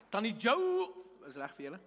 Tannie Joe, is reg vir julle?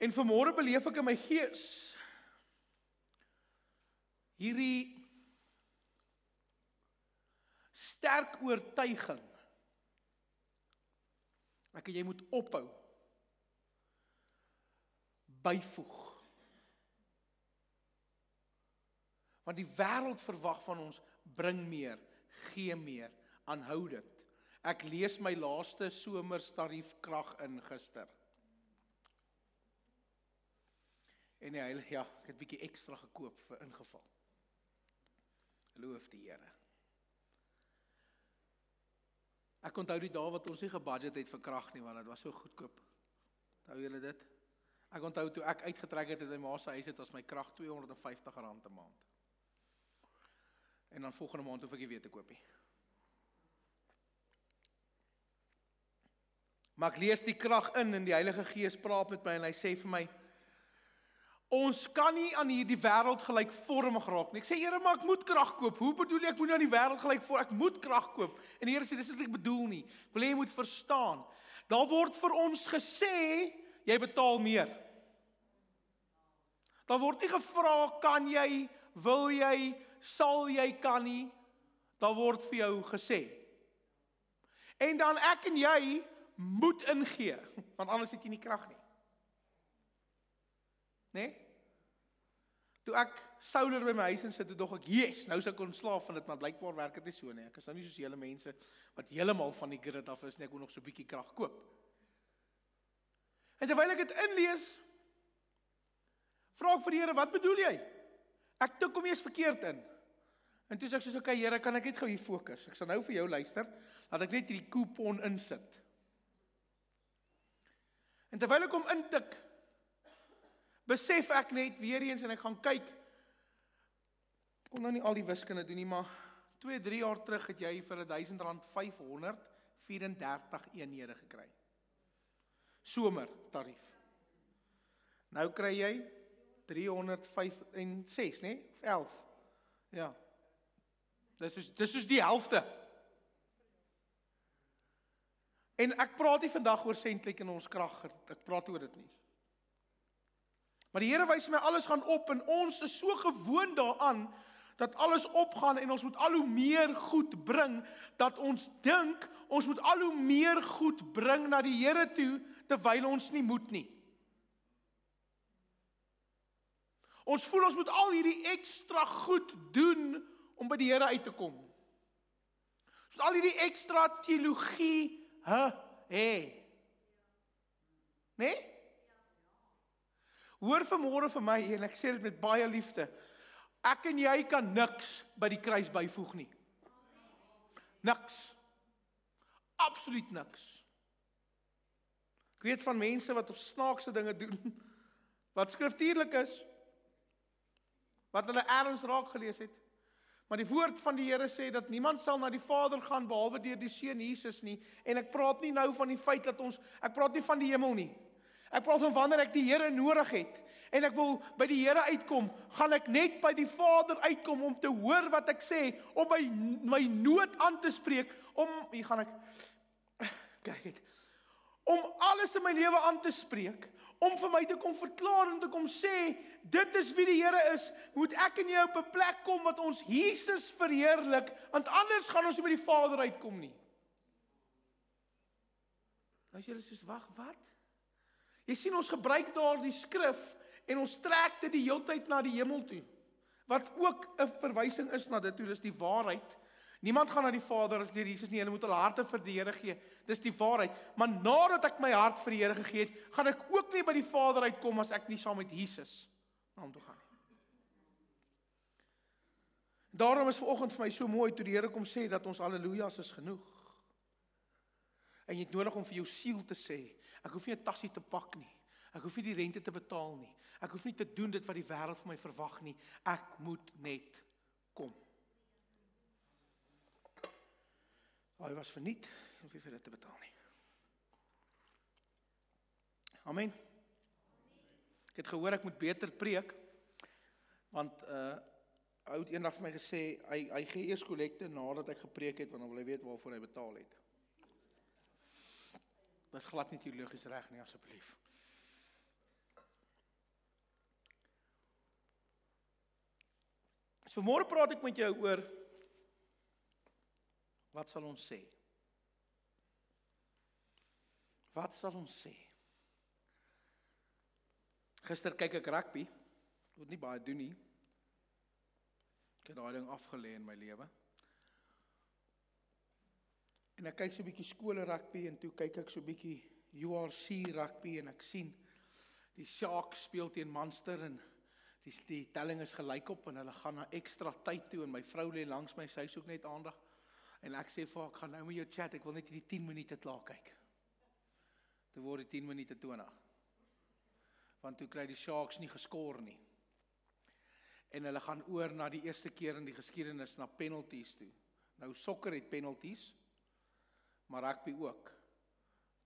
En vanmôre beleef ek in my gees hierdie sterk oortuiging. Ek en jy moet ophou byvoeg. Want die wêreld verwag van ons, bring meer, gee meer, aanhou dit. Ek lees my laaste somerstarief krag in gister. En ja, ek het 'n bietjie ekstra gekoop vir ingeval. Loof die Here. Ek onthou die dae wat ons nie gebudget het vir krag nie, want dit was so goedkoop. Onthou julle dit? Ek onthou toe ek uitgetrek het uit my ma se huis, het was my krag R250 'n maand. En dan volgende maand hoef ek nie weer te koop nie. Maar ek lees die krag in en die Heilige Gees praat met my en hy sê vir my, ons kan nie aan hierdie wêreld gelykvormig raak nie. Ek sê, Here, maar ek moet krag koop. Hoe bedoel jy, ek moet nie aan die wêreld gelykvormig, ek moet krag koop. En die Here sê, dis wat ek bedoel nie. Ek wil hê jy moet verstaan. Daar word vir ons gesê, jy betaal meer. Daar word nie gevra, kan jy, wil jy, sal jy, kan nie. Daar word vir jou gesê. En dan ek en jy moet ingee, want anders het jy nie krag nie. Nee? Toe ek solar by my huis in sit, toe dog ek, yes, nou sou ek ontslaaf van dit, maar blykbaar werk dit nie so nie. Ek is nou nie soos julle mense, wat heeltemal van die grid af is, nie, ek moet nog so 'n bietjie krag koop. En terwyl ek dit inlees, vra ek vir die Here, wat bedoel jy? Ek tik hom eers verkeerd in. En toe sê ek soos, okay, Here, kan ek net gou hier fokus? Ek sal nou vir jou luister, laat ek net hierdie coupon insit. En terwyl ek hom intik, besef ek net weer eens en ek gaan kyk, ek wil nou nie al die wiskunde doen nie, maar 2-3 jaar terug het jy vir R1000 534 eenhede gekry. Somertarief. Nou kry jy 306, nee? Of 11. Ja. Dis soos die helfte. En ek praat nie vandag oor sentlik in ons krag, ek praat oor dit nie. Maar die Here wys my alles gaan op en ons is so gewoond daaraan dat alles opgaan en ons moet al hoe meer goed bring, dat ons dink ons moet al hoe meer goed bring na die Here toe, terwyl ons nie moet nie. Ons voel ons moet al hierdie ekstra goed doen om by die Here uit te kom. Ons moet al hierdie ekstra teologie hê. Nee? Hoor vanmôre vir my, en ek sê dit met baie liefde, ek en jy kan niks by die kruis byvoeg nie. Niks. Absoluut niks. Ek weet van mense wat op snaakse dinge doen, wat skriftuurlik is, wat hulle ergens raak gelees het, maar die woord van die Here sê dat niemand sal na die Vader gaan behalwe deur die Seun Jesus nie, en ek praat nie nou van die feit dat ek praat nie van die hemel nie. Ek praat van wanneer ek die Here nodig het, en ek wil by die Here uitkom, gaan ek net by die Vader uitkom om te hoor wat ek sê, om my nood aan te spreek, hier gaan ek, kyk het, om alles in my lewe aan te spreek, om vir my te kom verklaar en te kom sê, dit is wie die Here is, moet ek en jy op 'n plek kom wat ons Jesus verheerlik, want anders gaan ons nie by die Vader uitkom nie. As jy soos, wag, wat? Jy sien, ons gebruik daar die skrif en ons trek dit die heeltyd na die hemel toe. wat ook 'n verwysing is na dit toe, dis die waarheid. Niemand gaan na die Vader as deur Jesus nie, hulle moet hulle harte vir die Here gee. Dis die waarheid. Maar nadat ek my hart vir die Here gegee het, gaan ek ook nie by die Vader uitkom as ek nie saam met Jesus na hom toe gaan nie. Daarom is vanoggend vir my so mooi toe die Here kom sê dat ons halleluja's is genoeg. En jy het nodig om vir jou siel te sê, ek hoef nie 'n tassie te pak nie. Ek hoef nie die rente te betaal nie. Ek hoef nie te doen dit wat die wêreld van my verwag nie. Ek moet net kom. Hy was verniet, ek hoef nie vir dit te betaal nie. Amen. Ek het gehoor ek moet beter preek, want ou het eendag vir my gesê, hy gee eers kollekte nadat ek gepreek het, want dan wil hy weet waarvoor hy betaal het. Dit is glad nie teologies reg nie, asseblief. So vanmôre praat ek met jou oor, wat sal ons sê? Wat sal ons sê? Gister kyk ek rugby, ek moet nie baie doen nie. Ek het daai ding afgelê in my lewe. En ek kyk so 'n bietjie skole rugby en toe kyk ek so 'n bietjie URC rugby en ek sien die Sharks speel teen Munster en die telling is gelyk op en hulle gaan na ekstra tyd toe en my vrou lê langs my, sy soek net aandag. En ek sê vir haar, ek gaan nou met jou chat, ek wil net hierdie 10 minute klaar kyk. Toe word die 10 minute 20. Want toe kry die Sharks nie geskor nie. En hulle gaan oor na die eerste keer in die geskiedenis na penalties toe. Nou sokker het penalties, maar rugby ook.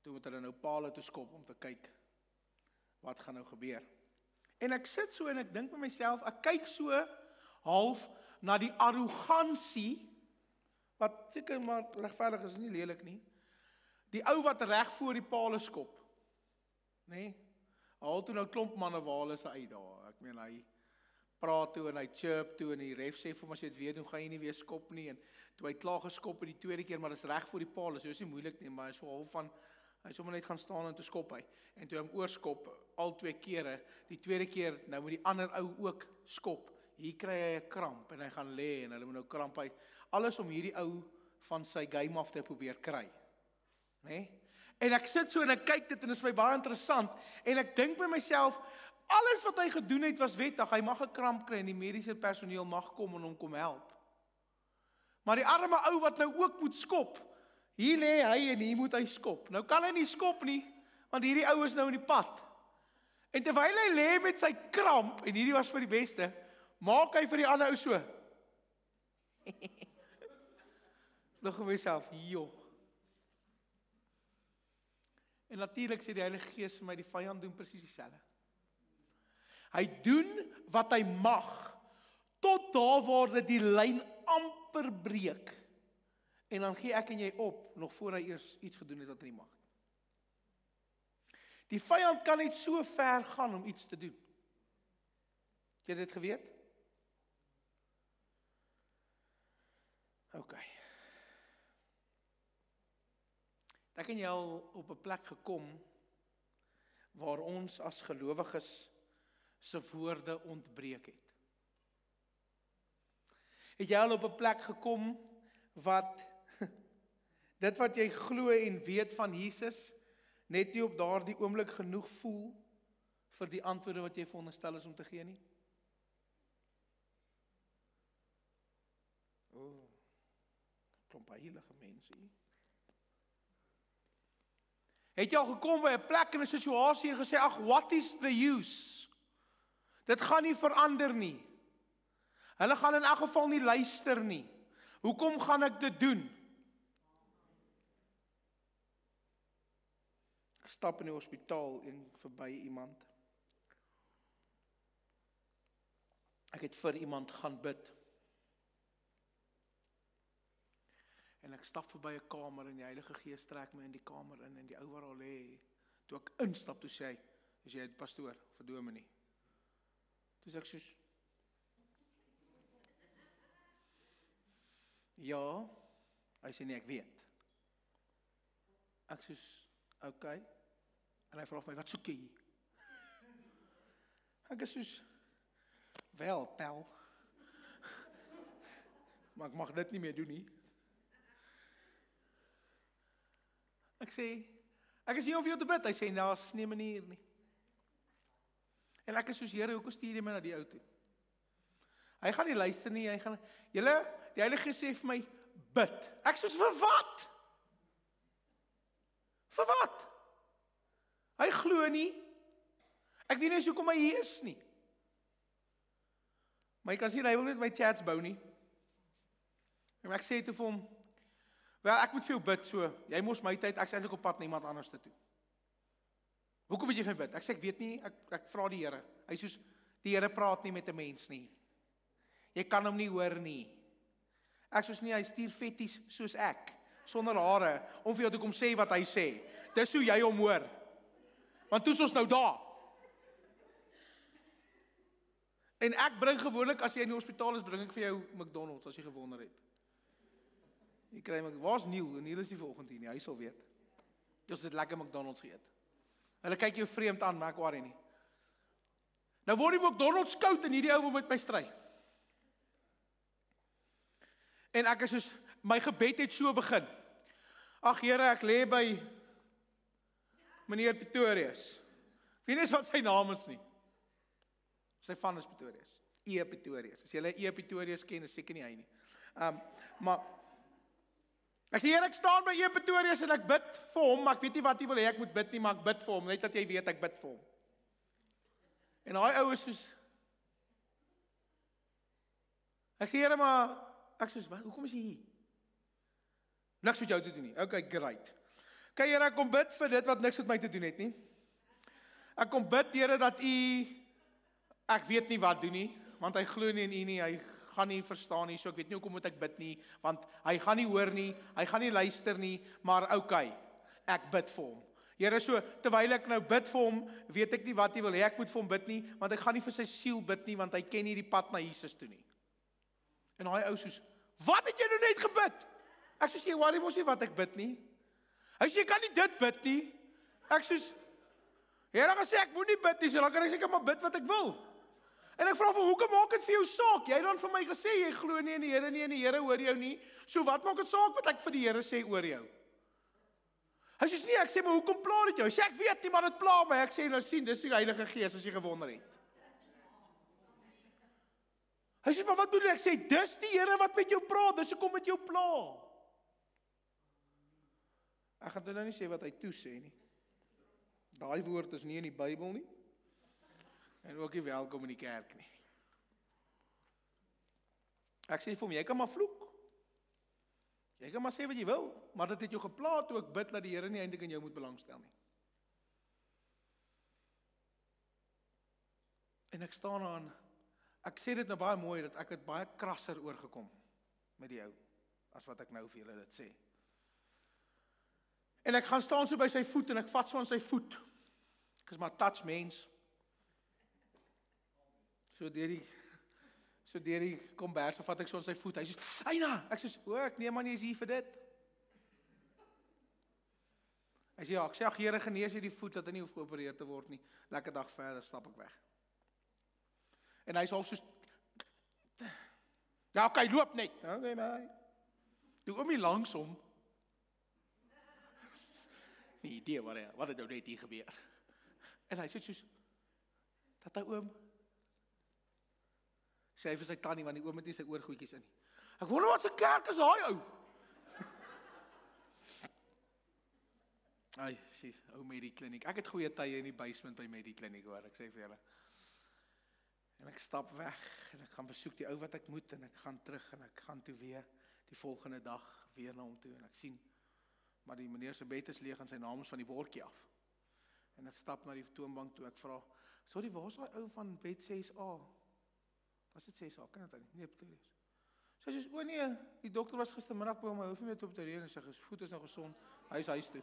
Toe moet hulle nou pale toe skop om te kyk wat gaan nou gebeur. En ek sit so en ek dink by myself, ek kyk so half na die arrogansie, wat seker maar regverdig is nie lelik nie. Die ou wat reg voor die pale skop. Nê? Haal toe nou klomp manne waar hulle se uit daar. Ek meen hy praat toe en hy chirp toe en die ref sê vir hom as jy dit weer doen, gaan jy nie weer skop nie. En toe hy klaar geskop het die tweede keer, maar dis reg voor die paal, so is nie moeilik nie, maar hy is so half van hy sommer net gaan staan en toe skop hy. En toe hom oorskop al 2 kere, die tweede keer nou moet die ander ou ook skop. Hier kry hy 'n kramp en hy gaan lê en hulle moet nou kramp uit. Alles om hierdie ou van sy game af te probeer kry. Né? En ek sit so en ek kyk dit en dit is my baie interessant en ek dink by myself, alles wat hy gedoen het was wettig. Hy mag 'n kramp kry en die mediese personeel mag kom en hom kom help. Maar die arme ou wat nou ook moet skop, hier lê hy en hier moet hy skop. Nou kan hy nie skop nie, want hierdie ou is nou in die pad. En terwyl hy lê met sy kramp, en hierdie was vir die beste, maak hy vir die ander ou so. Nog vir myself, joh. En natuurlik sê die Heilige Gees vir my, die vyand doen presies dieselfde. Hy doen wat hy mag, tot daar waar dit die lyn amper breek. En dan gee ek en jy op, nog voor hy eers iets gedoen het wat hy nie mag. Die vyand kan net so ver gaan om iets te doen. Het jy dit geweet? OK. Ek en jy al op 'n plek gekom, waar ons as gelowiges se woorde ontbreek het. Het jy al op 'n plek gekom, wat dit wat jy glo en weet van Jesus, net nie op daardie oomblik genoeg voel, vir die antwoorde wat jy veronderstel is om te gee nie? Klomp heilige mense hier. Het jy al gekom by 'n plek in 'n situasie en gesê, ag, what is the use? Dit gaan nie verander nie. Hulle gaan in elk geval nie luister nie. Hoekom gaan ek dit doen? Ek stap in die hospitaal en verby iemand. Ek het vir iemand gaan bid. En ek stap verby 'n kamer en die Heilige Gees trek my in die kamer in en die ou wat daar lê, toe ek instap, toe sê hy, is jy 'n pastoor of 'n dominee? Toe sê ek soos, ja, hy sê nee, ek weet. Ek soos, OK. En hy vra vir my, wat soek jy? Ek is soos, wel, pel. maar ek mag dit nie meer doen nie. Ek sê, ek is hier om vir jou te bid. Hy sê, daar's nie 'n manier nie. En ek is soos, Here, hoekom stuur jy my na die ou toe? Hy gaan nie luister nie, die Heilige Gees sê vir my, bid. Ek soos, vir wat? Vir wat? Hy glo nie. Ek weet nie eens hoekom hy hier is nie. Maar jy kan sien, hy wil net my chats bou nie. En ek sê toe vir hom, wel, ek moet vir jou bid, so, jy mos my tyd, ek is eintlik op pad na iemand anders toe. Hoekom moet jy vir my bid? Ek sê, ek weet nie, ek vra die Here. Hy soos, die Here praat nie met 'n mens nie. Jy kan hom nie hoor nie. Ek soos nie, hy stuur fetties soos ek, sonder hare, om vir jou te kom sê wat hy sê. Dis hoe jy hom hoor. Want toe's ons nou daar. En ek bring gewoonlik, as jy in die hospitaal is, bring ek vir jou McDonald's, as jy gewonder het. Jy kry my, waar's Neil? Neil is nie vanoggend hier nie, hy sal weet. Ons het lekker McDonald's geëet. Hulle kyk jou vreemd aan, maar ek worry nie. Nou word die McDonald's koud en hierdie ou wil met my stry. En ek is soos, my gebed het so begin. Ag Here, ek lê by meneer Pretorius. Ek weet nie eens wat sy naam is nie. Sy van is Pretorius. E. Pretorius. As jy E. Pretorius ken, is seker nie hy nie. Maar ek sê, Here, ek staan by E. Pretorius en ek bid vir hom, maar ek weet nie wat hy wil hê ek moet bid nie, maar ek bid vir hom, net dat jy weet ek bid vir hom. En daai ou is soos, ek sê, Here, maar ek sê, wat, hoekom is jy hier? Niks met jou te doen nie. Okay, great. Okay, Here, ek kom bid vir dit wat niks met my te doen het nie. Ek kom bid, Here, dat u, ek weet nie wat doen nie, want hy glo nie in u nie, hy gaan nie verstaan nie, so ek weet nie hoekom moet ek bid nie, want hy gaan nie hoor nie, hy gaan nie luister nie, maar okay, ek bid vir hom. Here, so, terwyl ek nou bid vir hom, weet ek nie wat hy wil hê ek moet vir hom bid nie, want ek gaan nie vir sy siel bid nie, want hy ken nie die pad na Jesus toe nie. En daai ou soos, wat het jy nou net gebid? Ek soos, jy worry mos nie wat ek bid nie. Hy sê, jy kan nie dit bid nie. Ek soos, Here gaan sê, ek moet nie bid nie, so dan kan ek seker maar bid wat ek wil. En ek vra vir, hoekom maak dit vir jou saak? Jy het dan vir my gesê, jy glo nie in die Here nie, en die Here hoor jou nie. So wat maak dit saak wat ek vir die Here sê oor jou? Hy sê, nee, ek sê, maar hoekom pla dit jou? Hy sê, ek weet nie, maar dit pla my. Ek sê, nou sien, dis die Heilige Gees, as jy gewonder het. Hy sê, maar wat bedoel ek? Ek sê, dis die Here wat met jou praat, dis hoekom met jou pla. Ek gaan nou nie sê wat hy toe sê nie. Daai woord is nie in die Bybel nie. En ook nie welkom in die kerk nie. Ek sê vir hom, jy kan maar vloek. Jy kan maar sê wat jy wil, maar dit het jou gepla toe ek bid dat die Here nie eintlik in jou moet belangstel nie. En ek staan aan, ek sê dit nou baie mooi, dat ek het baie krasser oorgekom met die ou, as wat ek nou vir julle dit sê. En ek gaan staan so by sy voet, en ek vat so aan sy voet. Ek is maar touch mens. So deur die kombers, vat ek so aan sy voet. Hy sê, Syna! Ek sê, ek neem aan jy is hier vir dit. Hy sê, ja, ek sê, Here, genees jy die voet, dat hy nie hoef geopereer te word nie. Lekker dag verder, stap ek weg. En hy sê half soos, ja, okay, loop net. Okay, my. Toe oomie langsom, nie idee wat het nou net hier gebeur. En hy sê soos, dat hy oom, sê hy vir sy tannie, want die oom het nie sy oorgoedjies in nie. Ek wonder wat sy kerk is, daai ou. Ai, sies, ou Medikliniek. Ek het goeie tye in die basement by Medikliniek, hoor, ek sê vir julle. En ek stap weg, en ek gaan besoek die ou wat ek moet, en ek gaan terug, en ek gaan toe weer, die volgende dag, weer na hom toe, en ek sien, maar die meneer se bed is leeg, en sy naam is van die bordjie af. En ek stap na die toonbank toe, ek vra, sorry, waar is daai ou van bed 6A? Was dit 6A, kan dit nie, Pretorius. So sy sê, o nee, die dokter was gistermiddag by hom, hy hoef nie meer te opereer, en sy voet is nou gesond, hy is huis toe.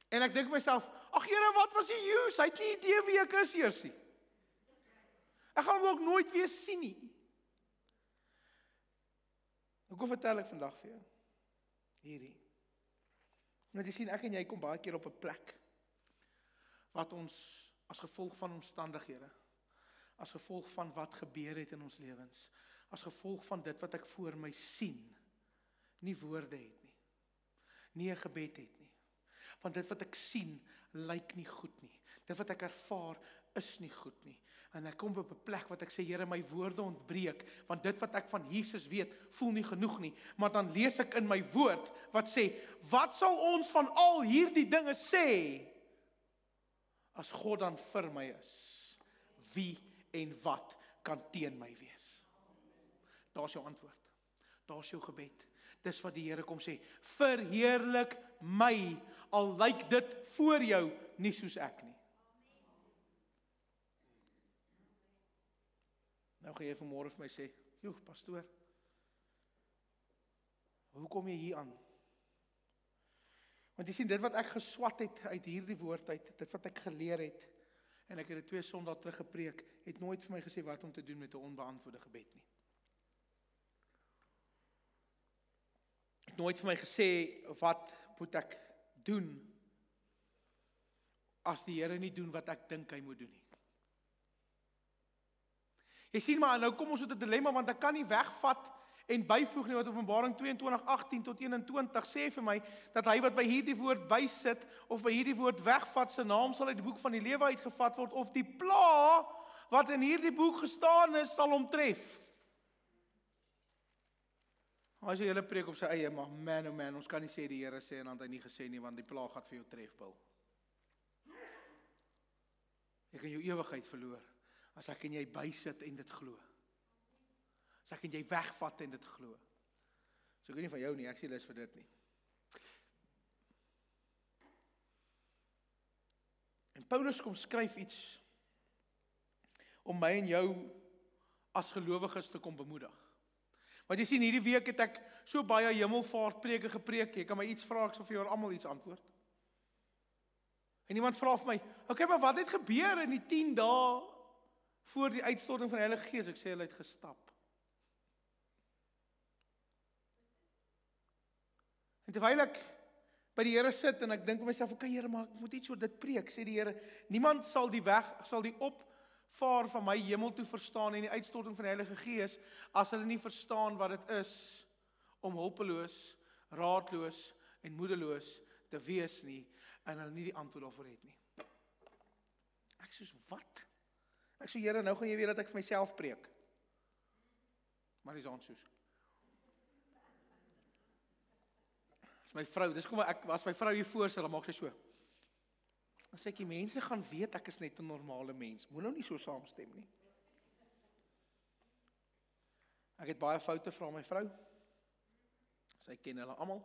En ek dink myself, ag Here, wat was die use? Hy het nie idee wie ek is eers nie. Ek gaan hom ook nooit weer sien nie. Hoekom vertel ek vandag vir jou? Hierdie. Want jy sien, ek en jy kom baie keer op 'n plek, wat ons, as gevolg van omstandighede, as gevolg van wat gebeur het in ons lewens, as gevolg van dit wat ek voor my sien, nie woorde het nie, nie 'n gebed het nie. Want dit wat ek sien, lyk nie goed nie. Dit wat ek ervaar, is nie goed nie. En ek kom op 'n plek wat ek sê, Here, my woorde ontbreek, want dit wat ek van Jesus weet, voel nie genoeg nie. Maar dan lees ek in my woord, wat sê, wat sal ons van al hierdie dinge sê, as God dan vir my is? Wie en wat kan teen my wees? Daar's jou antwoord. Daar's jou gebed. Dis wat die Here kom sê, verheerlik my, al lyk dit voor jou nie soos ek nie. Nou gaan jy vanmôre vir my sê, joh, pastoor, hoe kom jy hier aan? Want jy sien, dit wat ek geswat het uit hierdie woord uit, dit wat ek geleer het, en ek het dit 2 Sondae terug gepreek, het nooit vir my gesê wat om te doen met 'n onbeantwoorde gebed nie. Het nooit vir my gesê, wat moet ek doen, as die Here nie doen wat ek dink hy moet doen nie. Jy sien maar, nou kom ons met 'n dilemma, want ek kan nie wegvat en byvoeg nie, wat Openbaring 22:18 tot 21 sê vir my, dat hy wat by hierdie woord bysit, of by hierdie woord wegvat, sy naam sal uit die boek van die lewe uitgevat word, of die pla, wat in hierdie boek gestaan is, sal hom tref. Hy sê, hele preek op sy eie, maar man, oh man, ons kan nie sê die Here sê, en dan het hy nie gesê nie, want die pla gaat vir jou tref, Paul. Jy kan jou ewigheid verloor, as ek en jy bysit en dit glo. As ek en jy wegvat en dit glo. So ek weet nie van jou nie, ek sê lus vir dit nie. En Paulus kom skryf iets, om my en jou, as gelowiges te kom bemoedig. Want jy sien, hierdie week het ek so baie hemelvaart preke gepreek, jy kan my iets vra, ek sal vir jou almal iets antwoord. En iemand vra vir my, okay, maar wat het gebeur in die 10 dae, voor die uitstorting van die Heilige Gees? Ek sê, hulle het gestap. En terwyl ek by die Here sit, en ek dink by myself, okay Here, maar ek moet iets oor dit preek, sê die Here, niemand sal die opvaar van my hemel toe verstaan, en die uitstorting van die Heilige Gees, as hulle nie verstaan wat dit is, om hulpeloos, raadloos, en moedeloos te wees nie, en hulle nie die antwoord daarvoor het nie. Ek sê, wat? Ek sê, Here, nou gaan jy weet dat ek vir myself preek. Maar dis aan soos. As my vrou, dis kom as my vrou hier voor sy, dan maak sy so. Dan sê ek, die mense gaan weet, ek is net 'n normale mens. Moet nou nie so saamstem nie. Ek het baie foute vra my vrou. Sy ken hulle almal.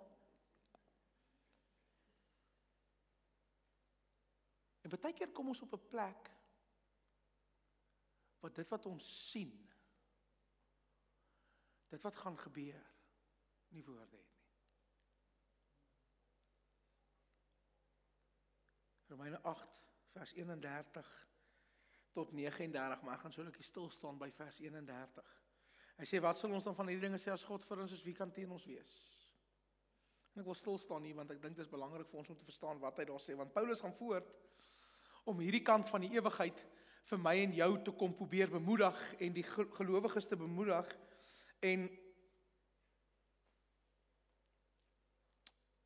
En baie keer kom ons op 'n plek, wat dit wat ons sien, dit wat gaan gebeur, nie woorde het nie. Romeine 8, vers 31 tot 39, maar ek gaan so 'n bietjie stil staan by vers 31. Hy sê, wat sal ons dan van hierdie dinge sê, as God vir ons is, wie kan teen ons wees? En ek wil stil staan hier, want ek dink dit is belangrik vir ons om te verstaan wat hy daar sê, want Paulus gaan voort, om hierdie kant van die ewigheid, vir my en jou te kom probeer bemoedig, en die gelowiges te bemoedig, en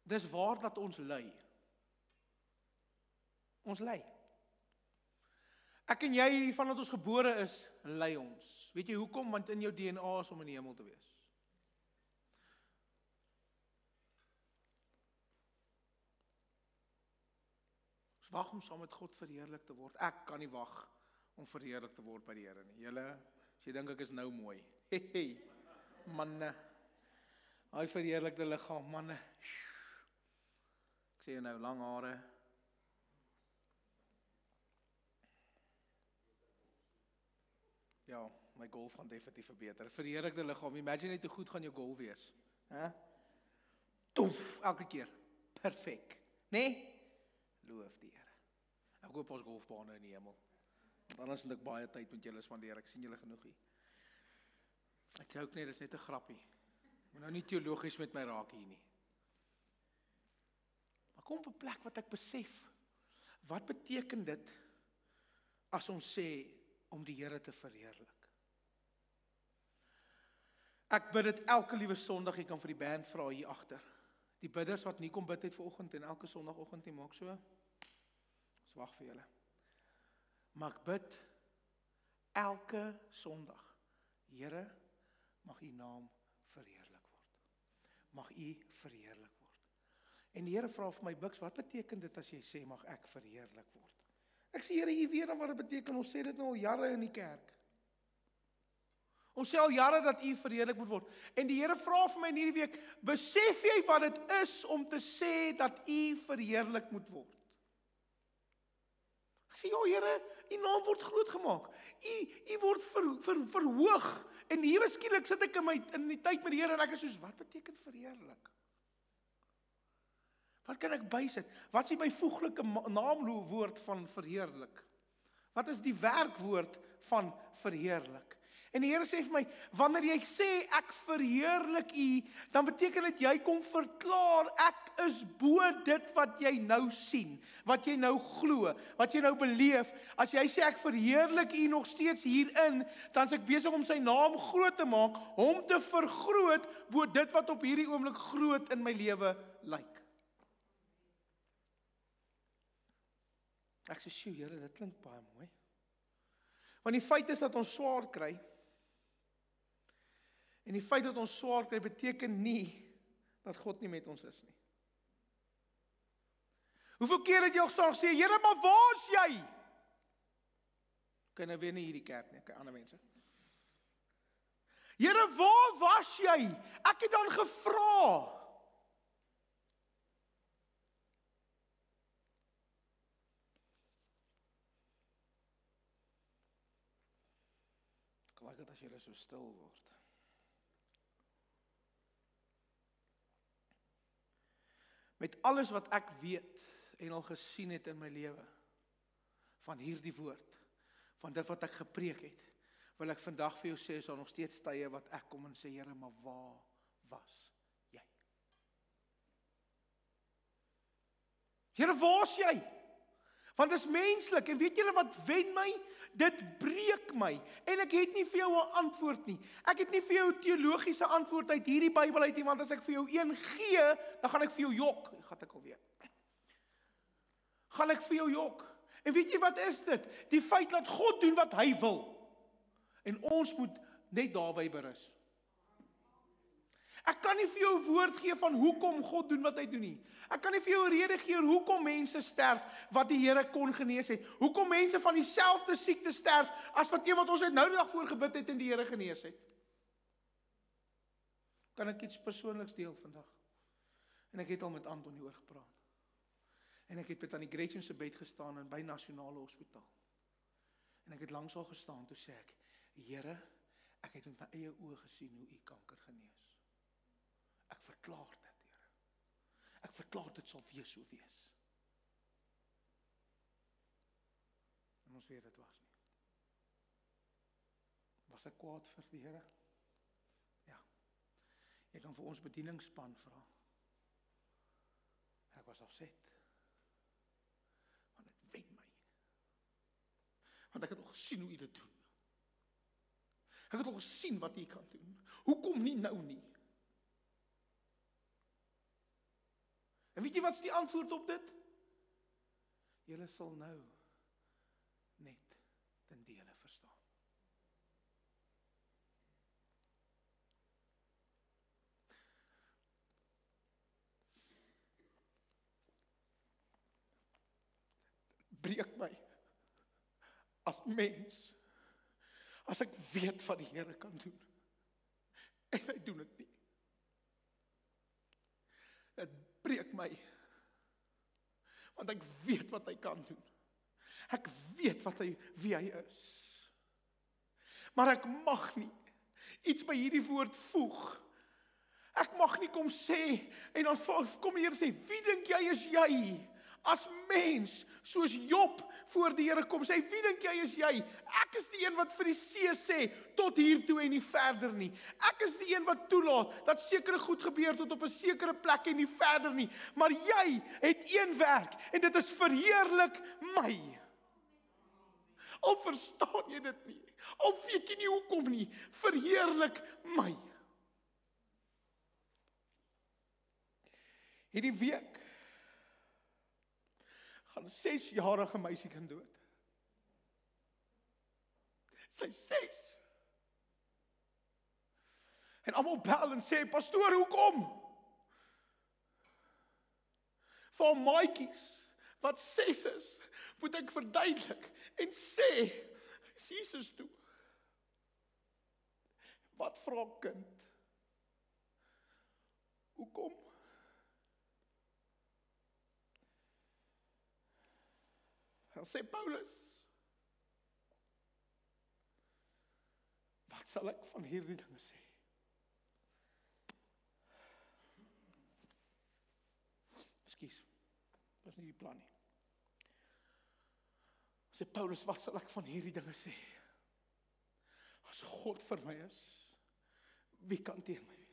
dis waar dat ons ly. Ons ly. Ek en jy, vandat ons gebore is, ly ons. Weet jy hoekom? Want in jou DNA is om in die hemel te wees. Ons wag om saam met God verheerlik te word. Ek kan nie wag om verheerlik te word by die Here nie. Julle, as jy dink ek is nou mooi. Hey, manne. Hy verheerlikte liggaam, manne. Ek sê nou, lang hare. Ja, my golf gaan definitief verbeter. Verheerlikte liggaam, imagine net hoe goed gaan jou golf wees. Toef, elke keer. Perfek. Nee? Loof die Here. Ek hoop ons golfbane in die hemel. Want anders moet ek baie tyd met julle spandeer. Ek sien julle genoeg hier. Ek sê ook nie, dis net 'n grappie. Moet nou nie teologies met my raak hier nie. Maar kom op 'n plek wat ek besef, wat beteken dit as ons sê om die Here te verheerlik? Ek bid dit elke liewe Sondag, jy kan vir die band vra hier agter. Die bidders wat nie kom bid het vanoggend en elke Sondagoggend nie maak so. Ons wag vir julle. Maar ek bid elke Sondag, Here, mag U naam verheerlik word. Mag U verheerlik word. En die Here vra vir my, Bux, wat beteken dit as jy sê mag ek verheerlik word? Ek sê, Here, U weet dan wat dit beteken. Ons sê dit nou al jare in die kerk. Ons sê al jare dat U verheerlik moet word. En die Here vra vir my in hierdie week, besef jy wat dit is om te sê dat U verheerlik moet word? Ek sê, ja Here, U naam word groot gemaak. U word verhoog. En hier skielik sit ek in die tyd met die Here en ek is soos, wat beteken verheerlik? Wat kan ek bysit? Wat is die byvoeglike naamwoord van verheerlik? Wat is die werkwoord van verheerlik? En die Here sê vir my, wanneer jy sê ek verheerlik U, dan beteken dit jy kom verklaar ek is bo dit wat jy nou sien, wat jy nou glo, wat jy nou beleef. As jy sê ek verheerlik U nog steeds hierin, dan is ek besig om sy naam groot te maak, hom te vergroot bo dit wat op hierdie oomblik groot in my lewe lyk. Ek sê, sjoe Here, dit klink baie mooi. Want die feit is dat ons swaar kry, en die feit dat ons swaar kry, beteken nie dat God nie met ons is nie. Hoeveel keer het jy al gestaan gesê, Here, maar waar is jy? Kan nou weer nie hierdie kerk nie, ander mense. Here, waar was jy? Ek het dan gevra. Ek like dit as jy so stil word. Met alles wat ek weet en al gesien het in my lewe, van hierdie woord, van dit wat ek gepreek het, wil ek vandag vir jou sê, is daar nog steeds tye wat ek kom en sê, Here, maar waar was jy? Here, waar is jy? Want dit is menslik, en weet julle wat wen my? Dit breek my, en ek het nie vir jou 'n antwoord nie. Ek het nie vir jou 'n teologiese antwoord uit hierdie Bybel uit nie, want as ek vir jou een gee, dan gaan ek vir jou jok. Gaan ek alweer. Gaan ek vir jou jok. En weet jy wat is dit? Die feit dat God doen wat hy wil. En ons moet net daarby berus. Ek kan nie vir jou 'n woord gee van hoekom God doen wat hy doen nie. Ek kan nie vir jou 'n rede gee hoekom mense sterf wat die Here kon genees het. Hoekom mense van dieselfde siekte sterf as wat ons het nou die dag voor gebid het en die Here genees het. Kan ek iets persoonliks deel vandag? En ek het al met Anton hieroor gepraat. En ek het met aan die Gretchen se bed gestaan in by Nasionale Hospitaal. En ek het langs haar gestaan toe sê ek, Here, ek het met my eie oë gesien hoe U kanker genees. Ek verklaar dit, Here. Ek verklaar dit sal wees so wees. En ons weet dit was nie. Was ek kwaad vir die Here? Ja. Jy kan vir ons bedieningsspan vra. Ek was afset. Want dit wen my. Want ek het al gesien hoe U dit doen. Ek het al gesien wat U kan doen. Hoekom nie nou nie? En weet jy wat is die antwoord op dit? Julle sal nou net ten dele verstaan. Breek my as mens, as ek weet wat die Here kan doen. En hy doen dit nie. Dit breek my, want ek weet wat hy kan doen. Ek weet wie hy is. Maar ek mag nie iets by hierdie woord voeg. Ek mag nie kom sê, en dan kom die Here sê, wie dink jy is jy? As mens, soos Job voor die Here kom, sê, wie dink jy is jy? Ek is die een wat vir die see sê, tot hier toe en nie verder nie. Ek is die een wat toelaat, dat sekere goed gebeur tot op 'n sekere plek en nie verder nie. Maar jy het een werk, en dit is verheerlik my. Al verstaan jy dit nie, al weet jy nie hoekom nie, verheerlik my. Hierdie week gaan 'n 6-jarige meisiekind dood. Sy 6. En almal bel en sê, pastoor, hoekom? Vir maatjies wat 6 is, moet ek verduidelik en sê, is Jesus toe. Wat vra kind? Hoekom? Dan sê Paulus, wat sal ek van hierdie dinge sê? Ekskuus, dis nie die plan nie. Sê Paulus, wat sal ek van hierdie dinge sê? As God vir my is, wie kan teen my wees?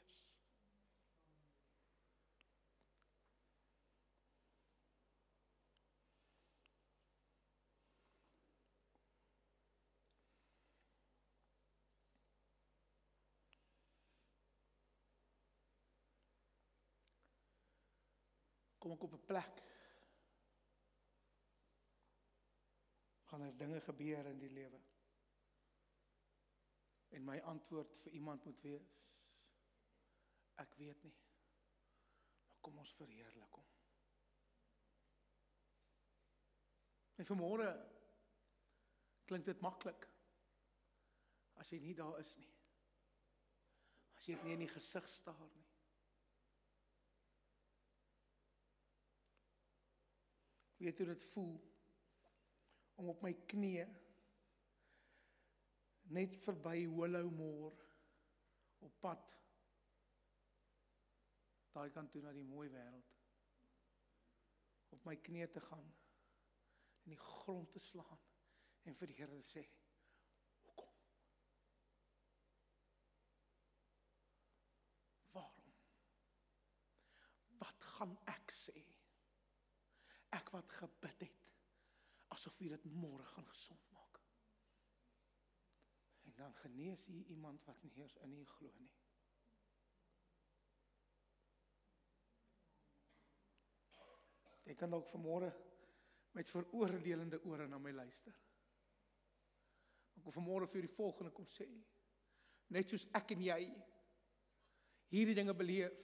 Kom ek op 'n plek, gaan er dinge gebeur in die lewe. En my antwoord vir iemand moet wees, ek weet nie, maar kom ons verheerlik hom. En vanmôre klink dit maklik, as jy nie daar is nie. As jy dit nie in die gesig staar nie. Ek weet hoe dit voel, om op my knieë, net verby Hollowmore, op pad, daai kant toe na die mooi wêreld, op my knieë te gaan, in die grond te slaan, en vir die Here te sê, hoekom? Waarom? Wat gaan ek sê? Ek wat gebid het, asof U dit môre gaan gesond maak. En dan genees U iemand wat nie eers in U glo nie. Jy kan ook vanmôre met veroordelende ore na my luister. Ek wil vanmôre vir die volgende kom sê, net soos ek en jy hierdie dinge beleef,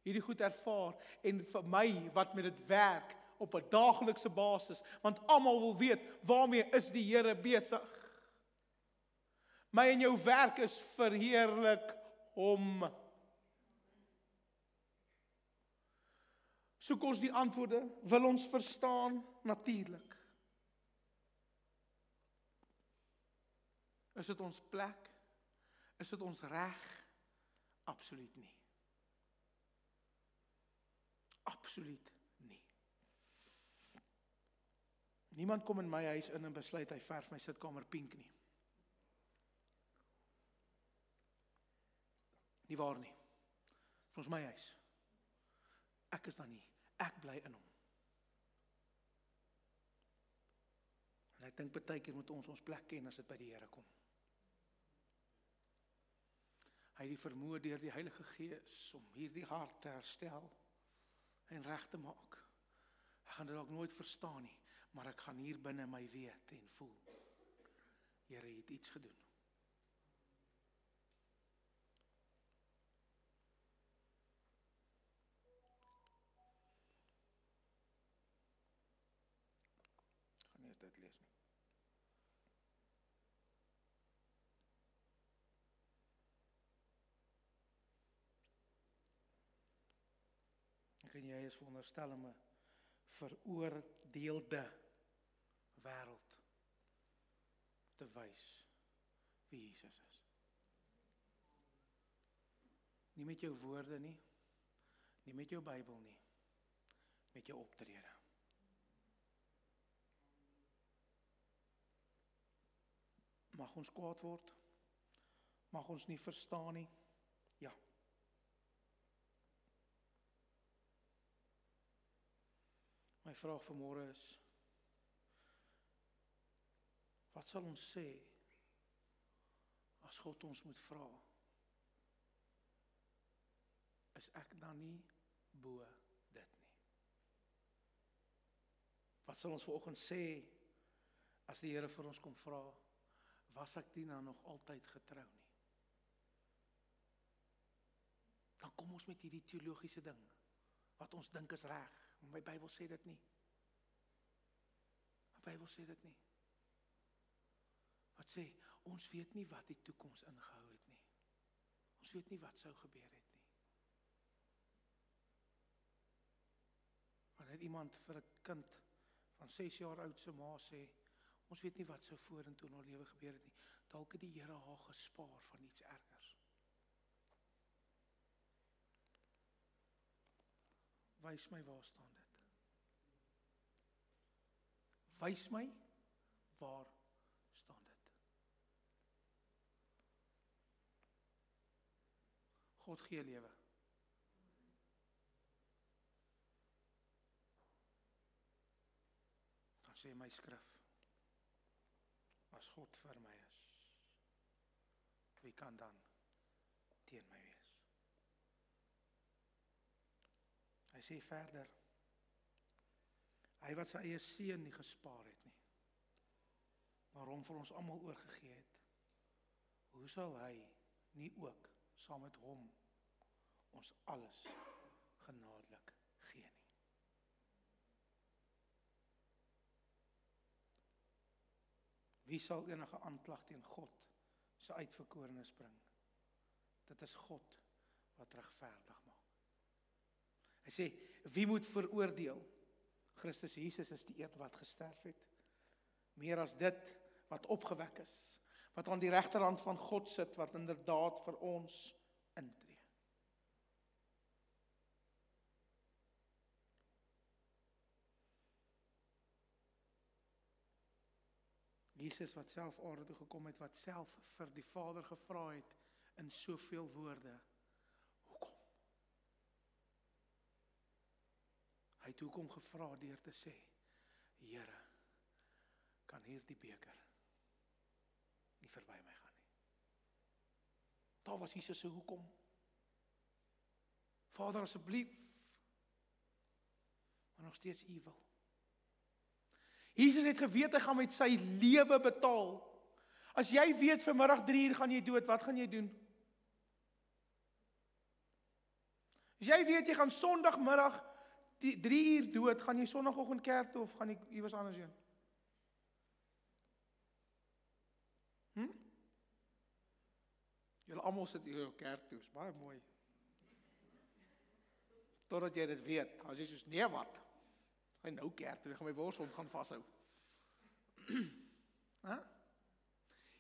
hierdie goed ervaar, en vir my wat met dit werk, op 'n daaglikse basis, want almal wil weet, waarmee is die Here besig? My en jou werk is verheerlik hom. Soek ons die antwoorde, wil ons verstaan? Natuurlik. Is dit ons plek? Is dit ons reg? Absoluut nie. Absoluut nie. Niemand kom in my huis in en besluit hy verf my sitkamer pink nie. Nie waar nie. Dit is ons my huis. Ek is dan nie. Ek bly in hom. En ek dink baie keer moet ons plek ken as dit by die Here kom. Hy het die vermoë deur die Heilige Gees om hierdie hart te herstel en reg te maak. Ek gaan dit dalk nooit verstaan nie, maar ek gaan hier binne my weet en voel, Here het iets gedoen. Ek gaan nie dit lees nie. Ek en jy is veronderstel om 'n veroordeelde wêreld te wys wie Jesus is. Nie met jou woorde nie, nie met jou Bybel nie, met jou optrede. Mag ons kwaad word? Mag ons nie verstaan nie? Ja. My vraag vanmôre is, wat sal ons sê as God ons moet vra? Is ek dan nie bo dit nie? Wat sal ons vanoggend sê as die Here vir ons kom vra, was ek nie nou nog altyd getrou nie? Dan kom ons met hierdie teologiese ding, wat ons dink is reg, maar my Bybel sê dit nie. My Bybel sê dit nie. Wat sê, ons weet nie wat die toekoms ingehou het nie. Ons weet nie wat sou gebeur het nie. Wanneer iemand vir 'n kind van 6 jaar oud se ma sê, ons weet nie wat sou vorentoe in haar lewe gebeur het nie, dalk het die Here haar gespaar van iets ergers. Wys my waar staan dit. Wys my waar staan dit. God gee lewe. Dan sê my skrif, as God vir my is, wie kan dan teen my wees? Hy sê verder, hy wat sy eie seun nie gespaar het nie, maar hom vir ons almal oorgegee het, hoe sal hy nie ook saam met hom ons alles genadelik gee nie? Wie sal enige aanklag teen God sy uitverkorenes bring? Dit is God wat regverdig maak. Hy sê, wie moet veroordeel? Christus Jesus is die een wat gesterf het. Meer as dit wat opgewek is, wat aan die regterhand van God sit, wat inderdaad vir ons intree. Jesus wat self aarde toe gekom het, wat self vir die Vader gevra het in soveel woorde, hoekom? Hy het hoekom gevra deur te sê, Here, kan hierdie beker nie verby my gaan nie. Daar was Jesus se hoekom. Vader, asseblief, maar nog steeds U wil. Jesus het geweet hy gaan met sy lewe betaal. As jy weet vanmiddag 3 uur gaan jy dood, wat gaan jy doen? As jy weet jy gaan Sondagmiddag 3 uur dood, gaan jy Sondagoggend kerk toe of gaan jy iewers anders heen? Julle almal sit hier op kerk toe, is baie mooi. Totdat jy dit weet, as jy soos nee wat, gaan nou kerk toe, gaan my worsel gaan vashou.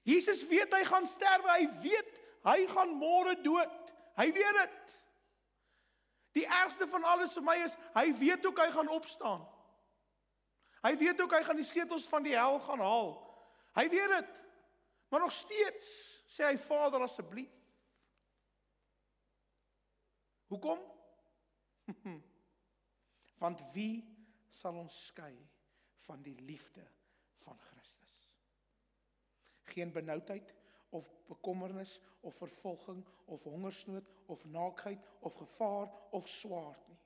Jesus weet hy gaan sterwe, hy weet hy gaan môre dood, hy weet dit. Die ergste van alles vir my is, hy weet ook hy gaan opstaan. Hy weet ook hy gaan die setels van die hel gaan haal. Hy weet dit, maar nog steeds sê hy, Vader, asseblief. Hoekom? Want wie sal ons skei van die liefde van Christus? Geen benoudheid, of bekommernis, of vervolging, of hongersnood, of naaktheid, of gevaar, of swaard nie.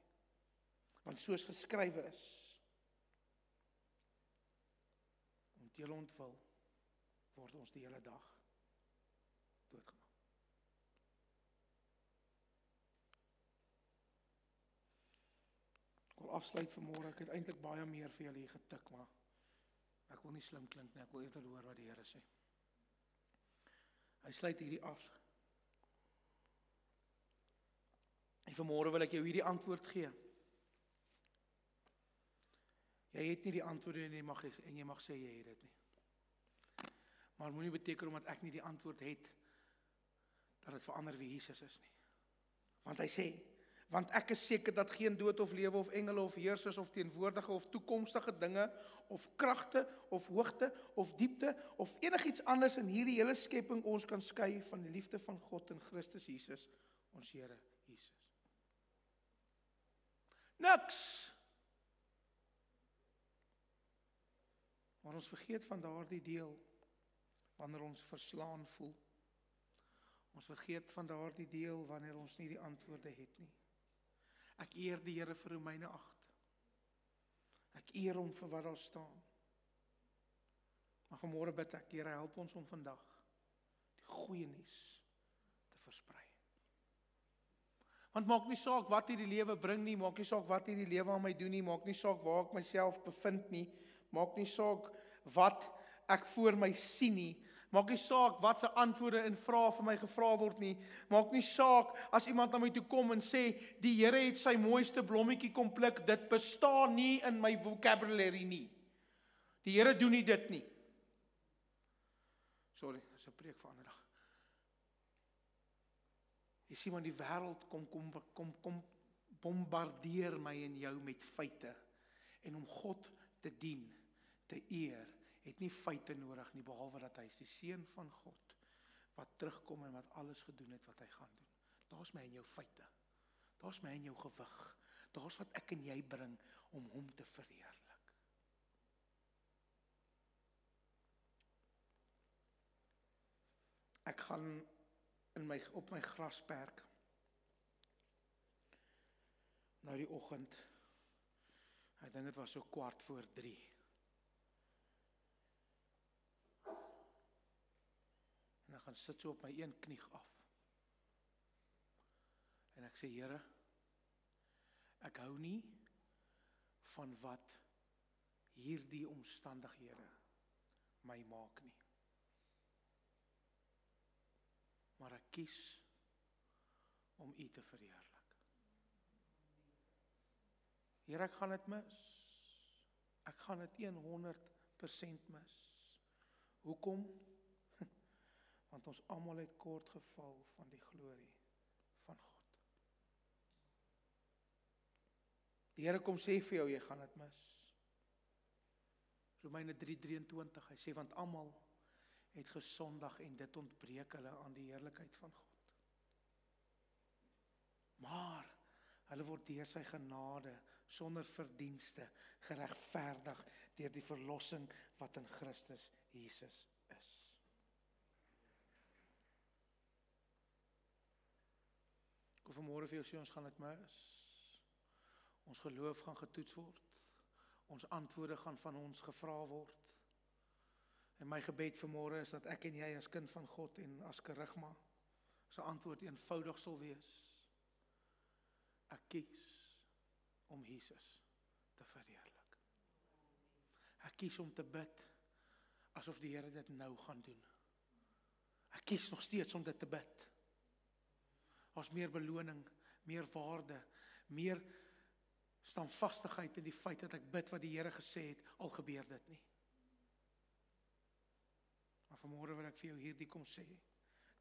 Want soos geskrywe is, om julle ontwil, word ons die hele dag doodgemaak. Ek wil afsluit vanmôre, ek het eintlik baie meer vir julle hier getik, maar ek wil nie slim klink nie, ek wil eerder hoor wat die Here sê. Hy sluit hierdie af. En vanmôre wil ek jou hierdie antwoord gee. Jy het nie die antwoord en jy mag sê jy het dit nie. Maar moenie beteken omdat ek nie die antwoord het, dat dit verander wie Jesus is nie. Want hy sê, want ek is seker dat geen dood of lewe of engele of heersers of teenwoordige of toekomstige dinge of kragte of hoogte of diepte of enigiets anders in hierdie hele skepping ons kan skei van die liefde van God in Christus Jesus, ons Here Jesus. Niks. Maar ons vergeet van daardie deel wanneer ons verslaan voel. Ons vergeet van daardie deel wanneer ons nie die antwoorde het nie. Ek eer die Here vir Romeine 8. Ek eer hom vir wat daar staan. Maar vanmôre bid ek, Here, help ons om vandag die goeie nuus te versprei. Want maak nie saak wat hierdie lewe bring nie, maak nie saak wat hierdie lewe aan my doen nie, maak nie saak waar ek myself bevind nie, maak nie saak wat ek voor my sien nie, maak nie saak wat se antwoorde en vrae vir my gevra word nie, maak nie saak as iemand na my toe kom en sê, die Here het sy mooiste blommetjie kom pluk, dit bestaan nie in my vocabulary nie. Die Here doen nie dit nie. Sorry, dit is 'n preek vir 'n ander dag. Jy sien, want die wêreld kom bombardeer my en jou met feite. En om God te dien, te eer, het nie feite nodig nie, behalwe dat hy is die seun van God, wat terugkom en wat alles gedoen het wat hy gaan doen. Daar's my en jou feite. Daar's my en jou gewig. Daar's wat ek en jy bring om hom te verheerlik. Ek gaan op my grasperk nou die oggend, ek dink dit was so 2:15. En ek gaan sit so op my een knie af. En ek sê, Here, ek hou nie van wat hierdie omstandighede my maak nie. Maar ek kies om U te verheerlik. Here, ek gaan dit mis. Ek gaan dit 100% mis. Hoekom? Want ons almal het kort geval van die glorie van God. Die Here kom sê vir jou, jy gaan dit mis. Romeine 3:23, hy sê, want almal het gesondig en dit ontbreek hulle aan die heerlikheid van God. Maar hulle word deur sy genade sonder verdienste geregverdig deur die verlossing wat in Christus Jesus is. Ek wil vanmôre vir jou sê, ons gaan dit mis. Ons geloof gaan getoets word. Ons antwoorde gaan van ons gevra word. En my gebed vanmôre is dat ek en jy as kind van God en as kerigma se antwoord eenvoudig sal wees. Ek kies om Jesus te verheerlik. Ek kies om te bid asof die Here dit nou gaan doen. Ek kies nog steeds om dit te bid. Daar's meer beloning, meer waarde, meer standvastigheid in die feit dat ek bid wat die Here gesê het, al gebeur dit nie. Maar vanmôre wil ek vir jou hierdie kom sê,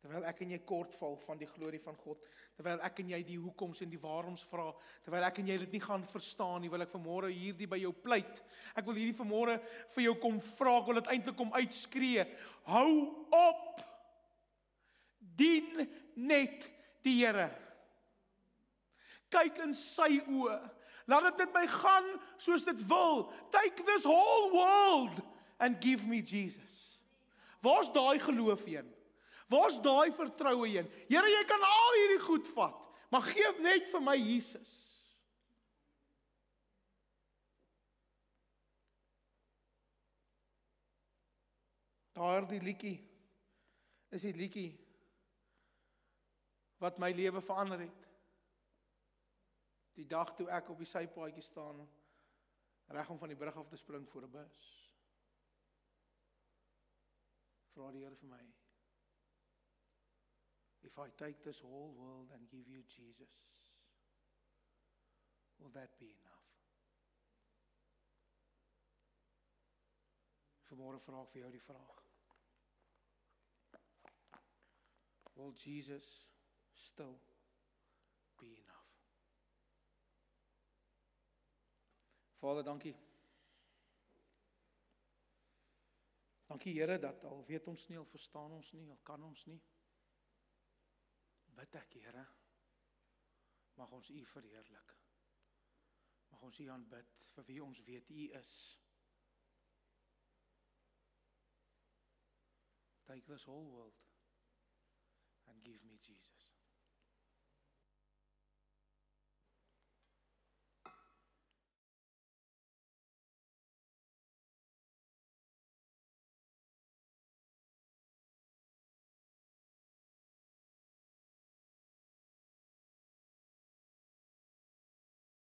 terwyl ek en jy kort val van die glorie van God, terwyl ek en jy die hoekoms en die waaroms vra, terwyl ek en jy dit nie gaan verstaan nie, wil ek vanmôre hierdie by jou pleit. Ek wil hierdie vanmôre vir jou kom vra, ek wil dit eintlik kom uitskree. Hou op! Dien net die Here. Kyk in sy oë. Laat dit met my gaan soos dit wil. Take this whole world and give me Jesus. Waar's daai geloof heen? Waar's daai vertroue heen? Here, jy kan al hierdie goed vat, maar gee net vir my Jesus. Daardie liedjie is die liedjie wat my lewe verander het. Die dag toe ek op die sypaadjie staan, reg om van die brug af te spring voor 'n bus. Vra die Here vir my, if I take this whole world and give you Jesus, will that be enough? Vanmôre vra ek vir jou die vraag. Will Jesus still be enough? Vader, dankie. Dankie Here dat al weet ons nie, al verstaan ons nie, al kan ons nie. Bid ek Here, mag ons U verheerlik. Mag ons U aanbid vir wie ons weet U is. Take this whole world and give me Jesus.